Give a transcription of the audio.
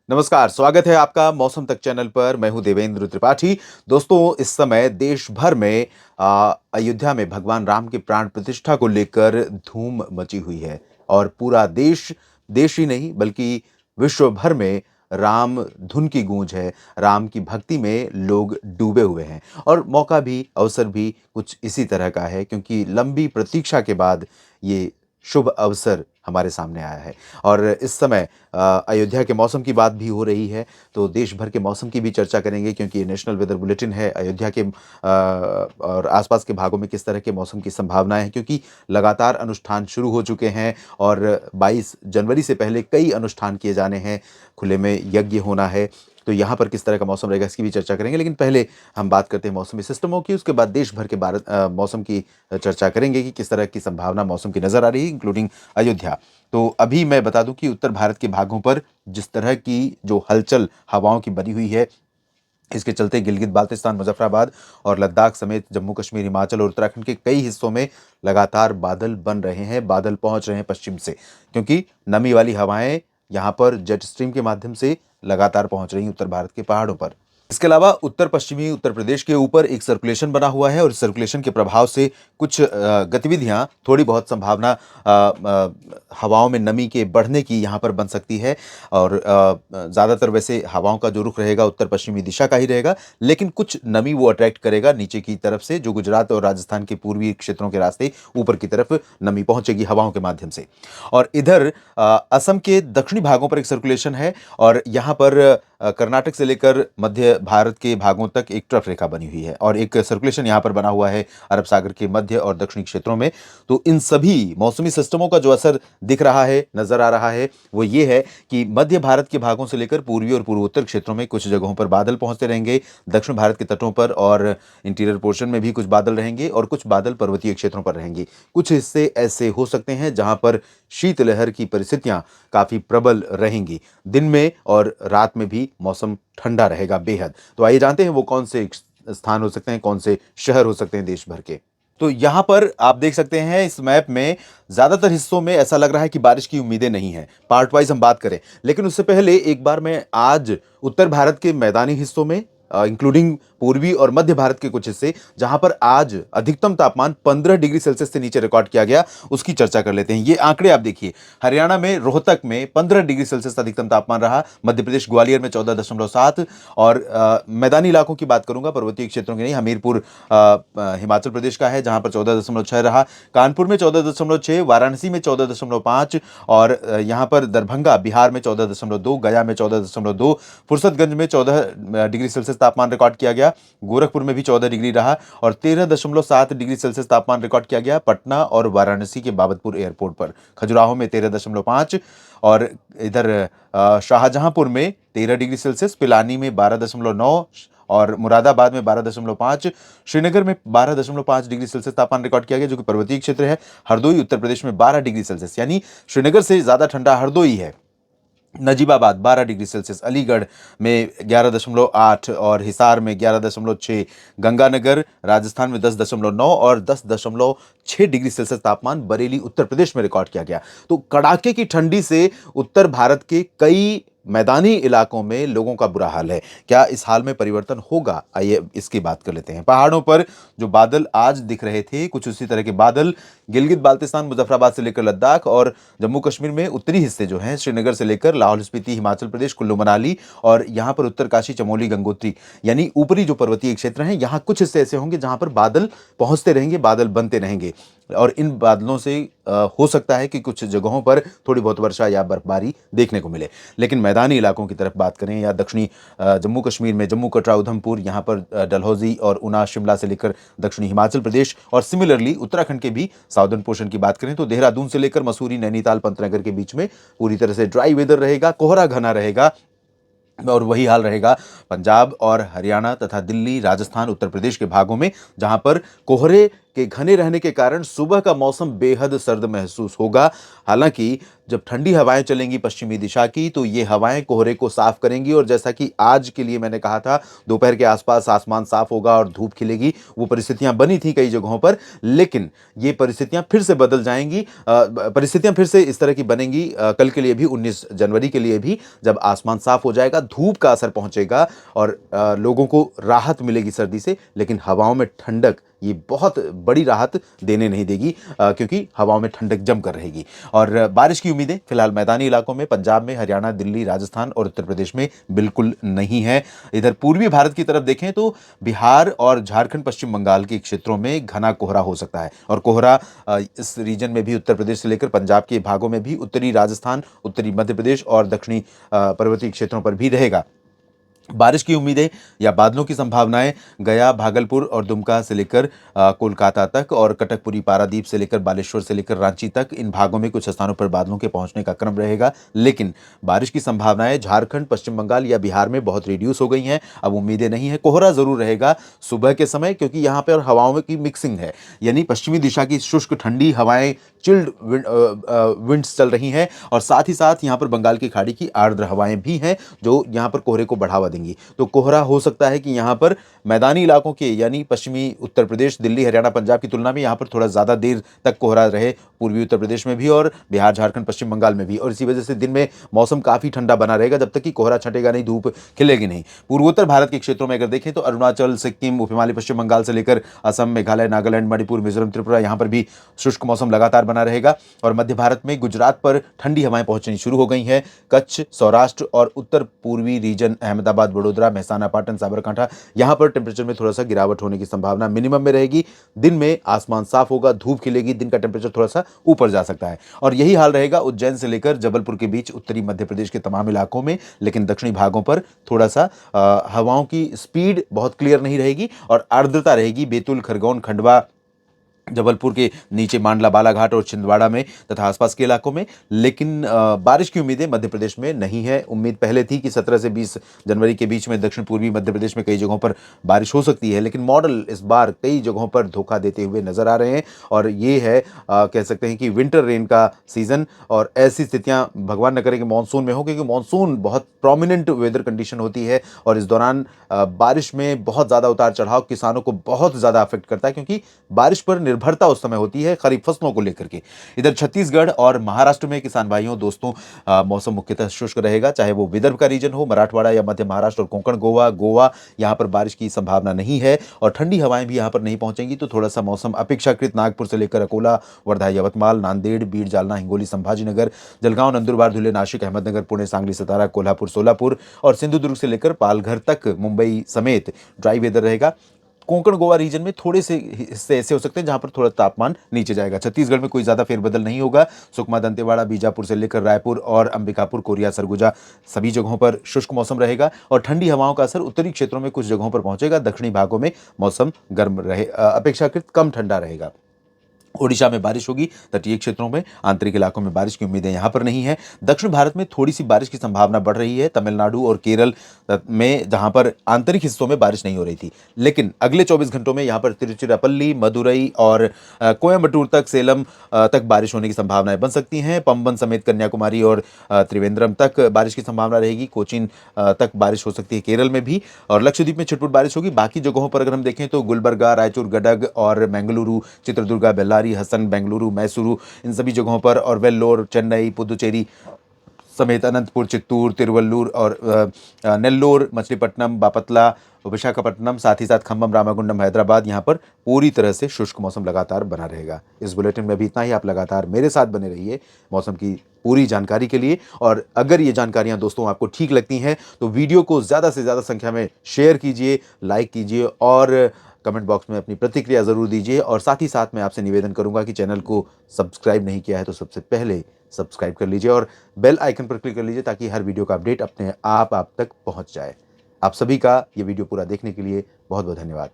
नमस्कार, स्वागत है आपका मौसम तक चैनल पर। मैं हूं देवेंद्र त्रिपाठी। दोस्तों, इस समय देश भर में अयोध्या में भगवान राम की प्राण प्रतिष्ठा को लेकर धूम मची हुई है और पूरा देश, देश ही नहीं बल्कि विश्व भर में राम धुन की गूंज है। राम की भक्ति में लोग डूबे हुए हैं और मौका भी, अवसर भी कुछ इसी तरह का है, क्योंकि लंबी प्रतीक्षा के बाद ये शुभ अवसर हमारे सामने आया है। और इस समय अयोध्या के मौसम की बात भी हो रही है, तो देश भर के मौसम की भी चर्चा करेंगे, क्योंकि ये नेशनल वेदर बुलेटिन है। अयोध्या के और आसपास के भागों में किस तरह के मौसम की संभावनाएं हैं, क्योंकि लगातार अनुष्ठान शुरू हो चुके हैं और 22 जनवरी से पहले कई अनुष्ठान किए जाने हैं, खुले में यज्ञ होना है। तो यहाँ पर किस तरह का मौसम रहेगा, इसकी भी चर्चा करेंगे। लेकिन पहले हम बात करते हैं मौसमी सिस्टमों की, उसके बाद देश भर के मौसम की चर्चा करेंगे कि किस तरह की संभावना मौसम की नजर आ रही है, इंक्लूडिंग अयोध्या। तो अभी मैं बता दूं कि उत्तर भारत के भागों पर जिस तरह की जो हलचल हवाओं की बनी हुई है, इसके चलते गिलगित बाल्टिस्तान, मुजफ्फराबाद और लद्दाख समेत जम्मू कश्मीर, हिमाचल और उत्तराखंड के कई हिस्सों में लगातार बादल बन रहे हैं, बादल पहुंच रहे हैं पश्चिम से, क्योंकि नमी वाली हवाएं यहां पर जेट स्ट्रीम के माध्यम से लगातार पहुंच रही हैं उत्तर भारत के पहाड़ों पर। इसके अलावा उत्तर पश्चिमी उत्तर प्रदेश के ऊपर एक सर्कुलेशन बना हुआ है और इस सर्कुलेशन के प्रभाव से कुछ गतिविधियां, थोड़ी बहुत संभावना हवाओं में नमी के बढ़ने की यहाँ पर बन सकती है। और ज़्यादातर वैसे हवाओं का जो रुख रहेगा उत्तर पश्चिमी दिशा का ही रहेगा, लेकिन कुछ नमी वो अट्रैक्ट करेगा नीचे की तरफ से, जो गुजरात और राजस्थान के पूर्वी क्षेत्रों के रास्ते ऊपर की तरफ नमी पहुंचेगी हवाओं के माध्यम से। और इधर असम के दक्षिणी भागों पर एक सर्कुलेशन है और यहाँ पर कर्नाटक से लेकर मध्य भारत के भागों तक एक ट्रफ रेखा बनी हुई है और एक सर्कुलेशन यहाँ पर बना हुआ है अरब सागर के मध्य और दक्षिणी क्षेत्रों में। तो इन सभी मौसमी सिस्टमों का जो असर दिख रहा है, नजर आ रहा है, वो ये है कि मध्य भारत के भागों से लेकर पूर्वी और पूर्वोत्तर क्षेत्रों में कुछ जगहों पर बादल पहुंचते रहेंगे, दक्षिण भारत के तटों पर और इंटीरियर पोर्शन में भी कुछ बादल रहेंगे और कुछ बादल पर्वतीय क्षेत्रों पर रहेंगे। कुछ हिस्से ऐसे हो सकते हैं जहां पर शीतलहर की परिस्थितियां काफी प्रबल रहेंगी। दिन में और रात में भी मौसम ठंडा रहेगा बेहद। तो आइए जानते हैं वो कौन से स्थान हो सकते हैं, कौन से शहर हो सकते हैं देश भर के। तो यहां पर आप देख सकते हैं इस मैप में ज्यादातर हिस्सों में ऐसा लग रहा है कि बारिश की उम्मीदें नहीं है। पार्ट वाइज हम बात करें, लेकिन उससे पहले एक बार मैं आज उत्तर भारत के मैदानी हिस्सों में, इंक्लूडिंग पूर्वी और मध्य भारत के कुछ हिस्से जहां पर आज अधिकतम तापमान 15 डिग्री सेल्सियस से नीचे रिकॉर्ड किया गया, उसकी चर्चा कर लेते हैं। ये आंकड़े आप देखिए, हरियाणा में रोहतक में 15 डिग्री सेल्सियस अधिकतम तापमान रहा, मध्य प्रदेश ग्वालियर में 14.7 और मैदानी इलाकों की बात करूंगा, पर्वतीय क्षेत्रों की नहीं, हमीरपुर हिमाचल प्रदेश का है जहां पर 14.6 रहा, कानपुर में 14.6, वाराणसी में 14.5 और यहां पर दरभंगा बिहार में 14.2, गया में 14.2, फुर्सतगंज में 14 डिग्री सेल्सियस तापमान रिकॉर्ड किया गया, गोरखपुर में भी 14 डिग्री रहा और 13.7 डिग्री सेल्सियस तापमान रिकॉर्ड किया गया पटना और वाराणसी के बाबतपुर एयरपोर्ट पर। खजुराहो में 13.5 और इधर शाहजहांपुर में 13 डिग्री सेल्सियस, पिलानी में 12.9 और मुरादाबाद में 12.5, श्रीनगर में 12.5 डिग्री सेल्सियस तापमान रिकॉर्ड किया गया, जो कि पर्वतीय क्षेत्र है। हरदोई उत्तर प्रदेश में 12 डिग्री सेल्सियस, यानी श्रीनगर से ज्यादा ठंडा हरदोई है। नजीबाबाद 12 डिग्री सेल्सियस, अलीगढ़ में 11.8 और हिसार में 11.6, गंगानगर राजस्थान में 10.9 और 10.6 डिग्री सेल्सियस तापमान बरेली उत्तर प्रदेश में रिकॉर्ड किया गया। तो कड़ाके की ठंडी से उत्तर भारत के कई मैदानी इलाकों में लोगों का बुरा हाल है। क्या इस हाल में परिवर्तन होगा, आइए इसकी बात कर लेते हैं। पहाड़ों पर जो बादल आज दिख रहे थे, कुछ उसी तरह के बादल गिलगित बाल्टिस्तान, मुजफ्फराबाद से लेकर लद्दाख और जम्मू कश्मीर में उत्तरी हिस्से जो हैं, श्रीनगर से लेकर लाहौल स्पीति, हिमाचल प्रदेश, कुल्लू मनाली और यहां पर उत्तरकाशी, चमोली, गंगोत्री, यानी ऊपरी जो पर्वतीय क्षेत्र हैं, यहां कुछ हिस्से ऐसे होंगे जहां पर बादल पहुंचते रहेंगे, बादल बनते रहेंगे और इन बादलों से हो सकता है कि कुछ जगहों पर थोड़ी बहुत वर्षा या बर्फबारी देखने को मिले। लेकिन मैदानी इलाकों की तरफ बात करें या दक्षिणी जम्मू कश्मीर में जम्मू, कटरा, उधमपुर, यहाँ पर डलहौजी और ऊना, शिमला से लेकर दक्षिणी हिमाचल प्रदेश और सिमिलरली उत्तराखंड के भी साउदर्न पोर्शन की बात करें तो देहरादून से लेकर मसूरी, नैनीताल, पंतनगर के बीच में पूरी तरह से ड्राई वेदर रहेगा, कोहरा घना रहेगा। और वही हाल रहेगा पंजाब और हरियाणा तथा दिल्ली, राजस्थान, उत्तर प्रदेश के भागों में, जहां पर कोहरे के घने रहने के कारण सुबह का मौसम बेहद सर्द महसूस होगा। हालाँकि जब ठंडी हवाएँ चलेंगी पश्चिमी दिशा की, तो ये हवाएँ कोहरे को साफ करेंगी और जैसा कि आज के लिए मैंने कहा था, दोपहर के आसपास आसमान साफ होगा और धूप खिलेगी। वो परिस्थितियाँ बनी थी कई जगहों पर, लेकिन ये परिस्थितियाँ फिर से बदल जाएँगी। परिस्थितियाँ फिर से इस तरह की बनेंगी कल के लिए भी, 19 जनवरी के लिए भी, जब आसमान साफ हो जाएगा, धूप का असर पहुँचेगा और लोगों को राहत मिलेगी सर्दी से, लेकिन हवाओं में ठंडक ये बहुत बड़ी राहत देने नहीं देगी, क्योंकि हवाओं में ठंडक जमकर रहेगी। और बारिश की उम्मीदें फिलहाल मैदानी इलाकों में पंजाब में, हरियाणा, दिल्ली, राजस्थान और उत्तर प्रदेश में बिल्कुल नहीं है। इधर पूर्वी भारत की तरफ देखें तो बिहार और झारखंड, पश्चिम बंगाल के क्षेत्रों में घना कोहरा हो सकता है और कोहरा इस रीजन में भी उत्तर प्रदेश से लेकर पंजाब के भागों में भी, उत्तरी राजस्थान, उत्तरी मध्य प्रदेश और दक्षिणी पर्वतीय क्षेत्रों पर भी रहेगा। बारिश की उम्मीदें या बादलों की संभावनाएं गया, भागलपुर और दुमका से लेकर कोलकाता तक और कटकपुरी, पारादीप से लेकर बालेश्वर से लेकर रांची तक, इन भागों में कुछ स्थानों पर बादलों के पहुंचने का क्रम रहेगा। लेकिन बारिश की संभावनाएं झारखंड, पश्चिम बंगाल या बिहार में बहुत रिड्यूस हो गई हैं। अब उम्मीदें नहीं है। कोहरा जरूर रहेगा सुबह के समय, क्योंकि यहाँ पर हवाओं की मिक्सिंग है, यानी पश्चिमी दिशा की शुष्क ठंडी हवाएं, चिल्ड विंड्स चल रही हैं और साथ ही साथ यहाँ पर बंगाल की खाड़ी की आर्द्र हवाएं भी हैं जो यहाँ पर कोहरे को बढ़ावा देंगी। तो कोहरा हो सकता है कि यहाँ पर मैदानी इलाकों के, यानी पश्चिमी उत्तर प्रदेश, दिल्ली, हरियाणा, पंजाब की तुलना में यहाँ पर थोड़ा ज़्यादा देर तक कोहरा रहे, पूर्वी उत्तर प्रदेश में भी और बिहार, झारखंड, पश्चिम बंगाल में भी। और इसी वजह से दिन में मौसम काफ़ी ठंडा बना रहेगा जब तक कि कोहरा छंटेगा नहीं, धूप खिलेगी नहीं। पूर्वोत्तर भारत के क्षेत्रों में अगर देखें तो अरुणाचल, सिक्किम, उप हिमालय पश्चिम बंगाल से लेकर असम, मेघालय, नागालैंड, मणिपुर, मिजोरम, त्रिपुरा, यहाँ पर भी शुष्क मौसम लगातार बना रहेगा। और मध्य भारत में गुजरात पर ठंडी हवाएं पहुंचनी शुरू हो गई हैं। कच्छ, सौराष्ट्र और उत्तर पूर्वी रीजन, अहमदाबाद, वडोदरा, मेहसाना, पाटन, साबरकांठा, यहां पर टेंपरेचर में थोड़ा सा गिरावट होने की संभावना मिनिमम में रहेगी। दिन में आसमान साफ होगा, धूप खिलेगी, दिन का टेंपरेचर थोड़ा सा ऊपर जा सकता है। और यही हाल रहेगा उज्जैन से लेकर जबलपुर के बीच उत्तरी मध्य प्रदेश के तमाम इलाकों में, लेकिन दक्षिणी भागों पर थोड़ा सा हवाओं की स्पीड बहुत क्लियर नहीं रहेगी और आर्द्रता रहेगी बैतूल, खरगोन, खंडवा, जबलपुर के नीचे मांडला, बालाघाट और छिंदवाड़ा में तथा आसपास के इलाकों में। लेकिन बारिश की उम्मीदें मध्य प्रदेश में नहीं है। उम्मीद पहले थी कि 17 से 20 जनवरी के बीच में दक्षिण पूर्वी मध्य प्रदेश में कई जगहों पर बारिश हो सकती है, लेकिन मॉडल इस बार कई जगहों पर धोखा देते हुए नजर आ रहे हैं और ये है कह सकते हैं कि विंटर रेन का सीजन। और ऐसी स्थितियां भगवान न करे कि मानसून में हो, क्योंकि मानसून बहुत प्रोमिनेंट वेदर कंडीशन होती है और इस दौरान बारिश में बहुत ज़्यादा उतार चढ़ाव किसानों को बहुत ज़्यादा अफेक्ट करता है, क्योंकि बारिश पर निर्भरता उस समय होती है खरीफ फसलों को लेकर के। इधर छत्तीसगढ़ और महाराष्ट्र में किसान भाइयों दोस्तों मौसम मुख्यतः शुष्क रहेगा, चाहे वो विदर्भ का रीजन हो, मराठवाड़ा या मध्य महाराष्ट्र और कोंकण, गोवा यहाँ पर बारिश की संभावना नहीं है और ठंडी हवाएं भी यहाँ पर नहीं पहुंचेंगी। तो थोड़ा सा मौसम अपेक्षाकृत नागपुर से लेकर अकोला, वर्धा, यवतमाल, नांदेड़, बीड, जालना, हिंगोली, संभाजीनगर, जलगांव, नंदुरबार, धुले, नाशिक, अहमदनगर, पुणे, सांगली, सतारा, कोल्हापुर, सोलापुर और सिंधुदुर्ग से लेकर पालघर तक, मुंबई समेत ड्राई वेदर रहेगा। कोंकण, गोवा रीजन में थोड़े से हिस्से ऐसे हो सकते हैं जहां पर थोड़ा तापमान नीचे जाएगा। छत्तीसगढ़ में कोई ज्यादा फेरबदल नहीं होगा। सुकमा, दंतेवाड़ा, बीजापुर से लेकर रायपुर और अंबिकापुर, कोरिया, सरगुजा सभी जगहों पर शुष्क मौसम रहेगा और ठंडी हवाओं का असर उत्तरी क्षेत्रों में कुछ जगहों पर पहुंचेगा। दक्षिणी भागों में मौसम गर्म रहे, अपेक्षाकृत कम ठंडा रहेगा। ओडिशा में बारिश होगी, तटीय क्षेत्रों में, आंतरिक इलाकों में बारिश की उम्मीदें यहां पर नहीं है। दक्षिण भारत में थोड़ी सी बारिश की संभावना बढ़ रही है, तमिलनाडु और केरल में, जहां पर आंतरिक हिस्सों में बारिश नहीं हो रही थी। लेकिन अगले 24 घंटों में यहां पर तिरुचिरापल्ली, मदुरई और कोयम्बटूर तक, सेलम तक बारिश होने की संभावनाएं बन सकती हैं। पंबन समेत कन्याकुमारी और त्रिवेंद्रम तक बारिश की संभावना रहेगी। कोचीन तक बारिश हो सकती है केरल में भी और लक्षद्वीप में छिटपुट बारिश होगी। बाकी जगहों पर अगर हम देखें तो गुलबर्गा, रायचूर, गडग और बेंगलुरु, चित्रदुर्गा, बेल्लारी, हसन, बेंगलुरु, मैसूरू, इन सभी जगहों पर और वेल्लोर, चेन्नई, पुदुचेरी समेत अनंतपुर, चित्तूर, तिरुवल्लुर और नेल्लोर, मछलीपट्टनम, बापतला, विशाखापट्टनम, साथ ही साथ खम्बम, रामागुंडम, हैदराबाद, यहाँ पर पूरी तरह से शुष्क मौसम लगातार बना रहेगा। इस बुलेटिन में भी इतना ही। आप लगातार मेरे साथ बने रहिए मौसम की पूरी जानकारी के लिए। और अगर ये जानकारियाँ दोस्तों आपको ठीक लगती हैं तो वीडियो को ज़्यादा से ज़्यादा संख्या में शेयर कीजिए, लाइक कीजिए और कमेंट बॉक्स में अपनी प्रतिक्रिया ज़रूर दीजिए। और साथ ही साथ मैं आपसे निवेदन करूंगा कि चैनल को सब्सक्राइब नहीं किया है तो सबसे पहले सब्सक्राइब कर लीजिए और बेल आइकन पर क्लिक कर लीजिए ताकि हर वीडियो का अपडेट अपने आप तक पहुंच जाए। आप सभी का ये वीडियो पूरा देखने के लिए बहुत बहुत धन्यवाद।